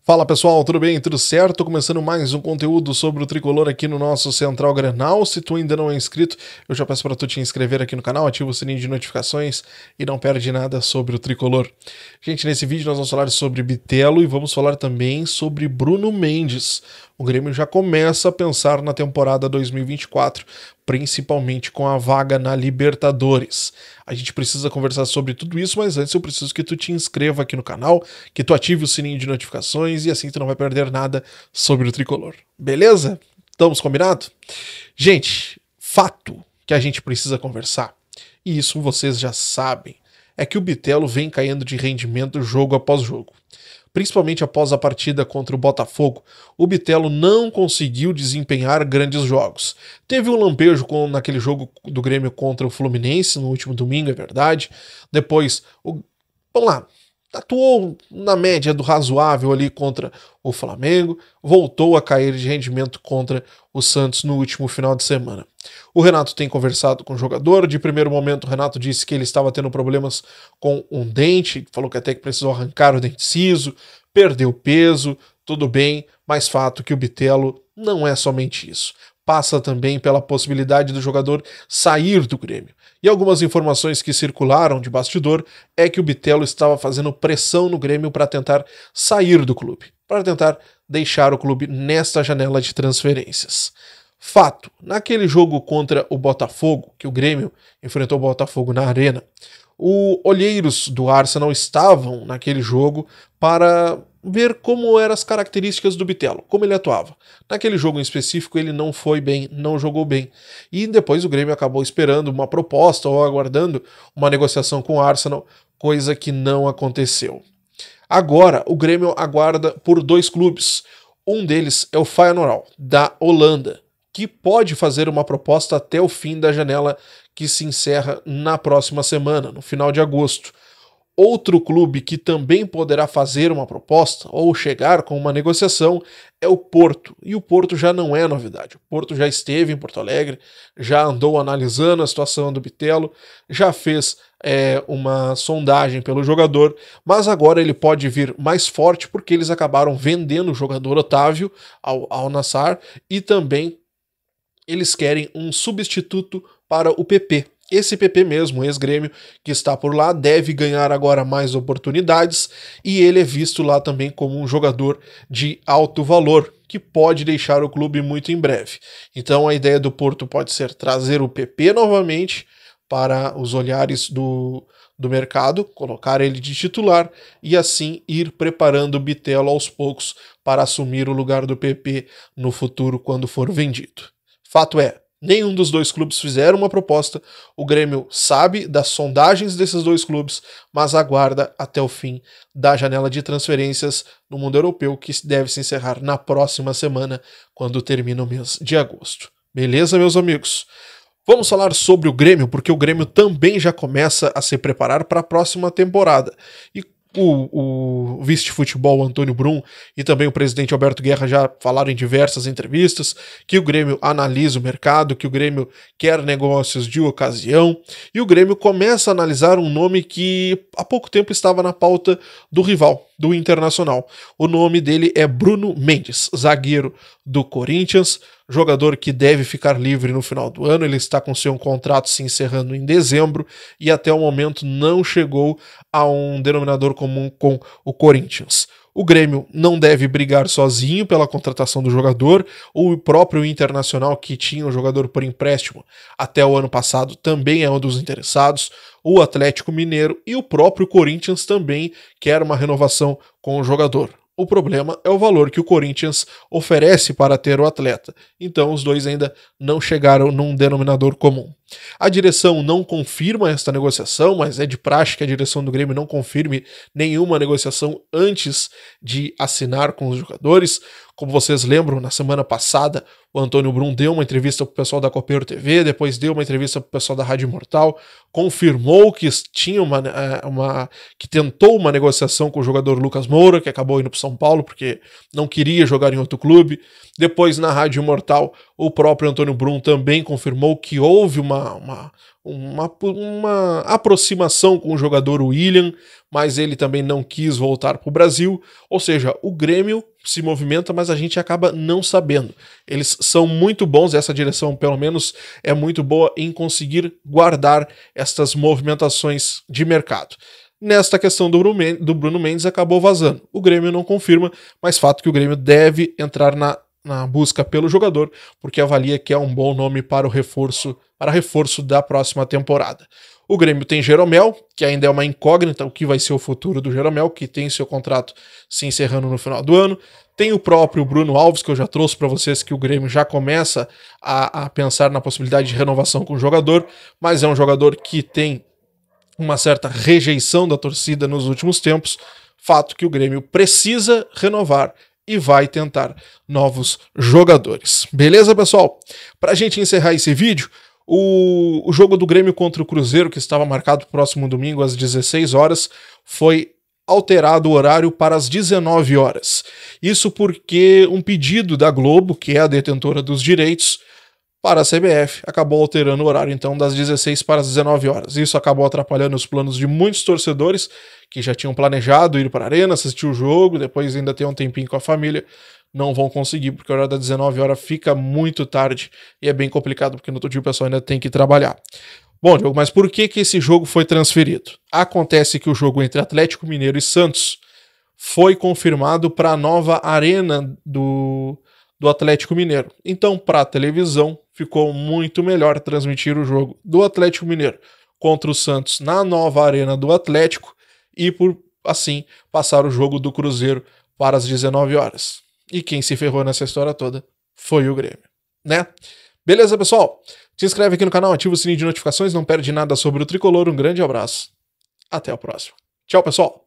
Fala pessoal, tudo bem? Tudo certo? Começando mais um conteúdo sobre o Tricolor aqui no nosso Central Grenal. Se tu ainda não é inscrito, eu já peço para tu te inscrever aqui no canal, ativa o sininho de notificações e não perde nada sobre o Tricolor. Gente, nesse vídeo nós vamos falar sobre Bitelo e vamos falar também sobre Bruno Mendes. O Grêmio já começa a pensar na temporada 2024, principalmente com a vaga na Libertadores. A gente precisa conversar sobre tudo isso, mas antes eu preciso que tu te inscreva aqui no canal, que tu ative o sininho de notificações e assim tu não vai perder nada sobre o Tricolor. Beleza? Estamos combinados? Gente, fato que a gente precisa conversar, e isso vocês já sabem, é que o Bitelo vem caindo de rendimento jogo após jogo. Principalmente após a partida contra o Botafogo, o Bitelo não conseguiu desempenhar grandes jogos. Teve um lampejo naquele jogo do Grêmio contra o Fluminense no último domingo, é verdade. Depois, vamos lá, atuou na média do razoável ali contra o Flamengo, voltou a cair de rendimento contra o Santos no último final de semana. O Renato tem conversado com o jogador. De primeiro momento, o Renato disse que ele estava tendo problemas com um dente, falou que até que precisou arrancar o dente ciso, perdeu peso, tudo bem, mas fato que o Bitelo não é somente isso. Passa também pela possibilidade do jogador sair do Grêmio. E algumas informações que circularam de bastidor é que o Bitelo estava fazendo pressão no Grêmio para tentar sair do clube, para tentar deixar o clube nesta janela de transferências. Fato, naquele jogo contra o Botafogo, que o Grêmio enfrentou o Botafogo na Arena, os olheiros do Arsenal estavam naquele jogo para ver como eram as características do Bitelo, como ele atuava. Naquele jogo em específico ele não foi bem, não jogou bem. E depois o Grêmio acabou esperando uma proposta ou aguardando uma negociação com o Arsenal, coisa que não aconteceu. Agora o Grêmio aguarda por dois clubes. Um deles é o Feyenoord, da Holanda, que pode fazer uma proposta até o fim da janela que se encerra na próxima semana, no final de agosto. Outro clube que também poderá fazer uma proposta ou chegar com uma negociação é o Porto. E o Porto já não é novidade. O Porto já esteve em Porto Alegre, já andou analisando a situação do Bitelo, já fez uma sondagem pelo jogador, mas agora ele pode vir mais forte porque eles acabaram vendendo o jogador Otávio ao Al-Nassr e também eles querem um substituto para o PP. Esse PP mesmo, ex-Grêmio, que está por lá, deve ganhar agora mais oportunidades e ele é visto lá também como um jogador de alto valor, que pode deixar o clube muito em breve. Então a ideia do Porto pode ser trazer o PP novamente para os olhares do mercado, colocar ele de titular e assim ir preparando o Bitelo aos poucos para assumir o lugar do PP no futuro quando for vendido. Fato é, nenhum dos dois clubes fizeram uma proposta, o Grêmio sabe das sondagens desses dois clubes, mas aguarda até o fim da janela de transferências no mundo europeu, que deve se encerrar na próxima semana, quando termina o mês de agosto. Beleza, meus amigos? Vamos falar sobre o Grêmio, porque o Grêmio também já começa a se preparar para a próxima temporada. E o vice-futebol Antônio Brum e também o presidente Alberto Guerra já falaram em diversas entrevistas que o Grêmio analisa o mercado, que o Grêmio quer negócios de ocasião, e o Grêmio começa a analisar um nome que há pouco tempo estava na pauta do rival, do Internacional. O nome dele é Bruno Mendes, zagueiro do Corinthians, jogador que deve ficar livre no final do ano. Ele está com seu contrato se encerrando em dezembro e até o momento não chegou a um denominador comum com o Corinthians. O Grêmio não deve brigar sozinho pela contratação do jogador. O próprio Internacional, que tinha o jogador por empréstimo até o ano passado, também é um dos interessados. O Atlético Mineiro e o próprio Corinthians também quer uma renovação com o jogador. O problema é o valor que o Corinthians oferece para ter o atleta. Então os dois ainda não chegaram num denominador comum. A direção não confirma esta negociação, mas é de praxe que a direção do Grêmio não confirme nenhuma negociação antes de assinar com os jogadores. Como vocês lembram, na semana passada O Antônio Brum deu uma entrevista para o pessoal da Copeiro TV, depois deu uma entrevista para o pessoal da Rádio Imortal, confirmou que tinha que tentou uma negociação com o jogador Lucas Moura, que acabou indo para São Paulo porque não queria jogar em outro clube. Depois, na Rádio Imortal, o próprio Antônio Brum também confirmou que houve uma aproximação com o jogador William, mas ele também não quis voltar para o Brasil. Ou seja, o Grêmio se movimenta, mas a gente acaba não sabendo. Eles são muito bons, essa direção pelo menos é muito boa em conseguir guardar estas movimentações de mercado. Nesta questão do Bruno Mendes acabou vazando. O Grêmio não confirma, mas fato que o Grêmio deve entrar na busca pelo jogador, porque avalia que é um bom nome para reforço da próxima temporada. O Grêmio tem Jeromel, que ainda é uma incógnita, o que vai ser o futuro do Jeromel, que tem seu contrato se encerrando no final do ano. Tem o próprio Bruno Alves, que eu já trouxe para vocês, que o Grêmio já começa a pensar na possibilidade de renovação com o jogador, mas é um jogador que tem uma certa rejeição da torcida nos últimos tempos, fato que o Grêmio precisa renovar e vai tentar novos jogadores. Beleza, pessoal? Para a gente encerrar esse vídeo, o jogo do Grêmio contra o Cruzeiro, que estava marcado para o próximo domingo às 16 horas, foi alterado o horário para as 19 horas. Isso porque um pedido da Globo, que é a detentora dos direitos, para a CBF, acabou alterando o horário então das 16 para as 19 horas. Isso acabou atrapalhando os planos de muitos torcedores que já tinham planejado ir para a arena, assistir o jogo, depois ainda ter um tempinho com a família. Não vão conseguir, porque a hora das 19 horas fica muito tarde e é bem complicado, porque no outro dia o pessoal ainda tem que trabalhar. Bom, Diogo, mas por que esse jogo foi transferido? Acontece que o jogo entre Atlético Mineiro e Santos foi confirmado para a nova arena do Atlético Mineiro. Então, para a televisão, ficou muito melhor transmitir o jogo do Atlético Mineiro contra o Santos na nova arena do Atlético e, por assim, passar o jogo do Cruzeiro para as 19 horas. E quem se ferrou nessa história toda foi o Grêmio, né? Beleza, pessoal? Se inscreve aqui no canal, ativa o sininho de notificações, não perde nada sobre o Tricolor. Um grande abraço. Até a próxima. Tchau, pessoal!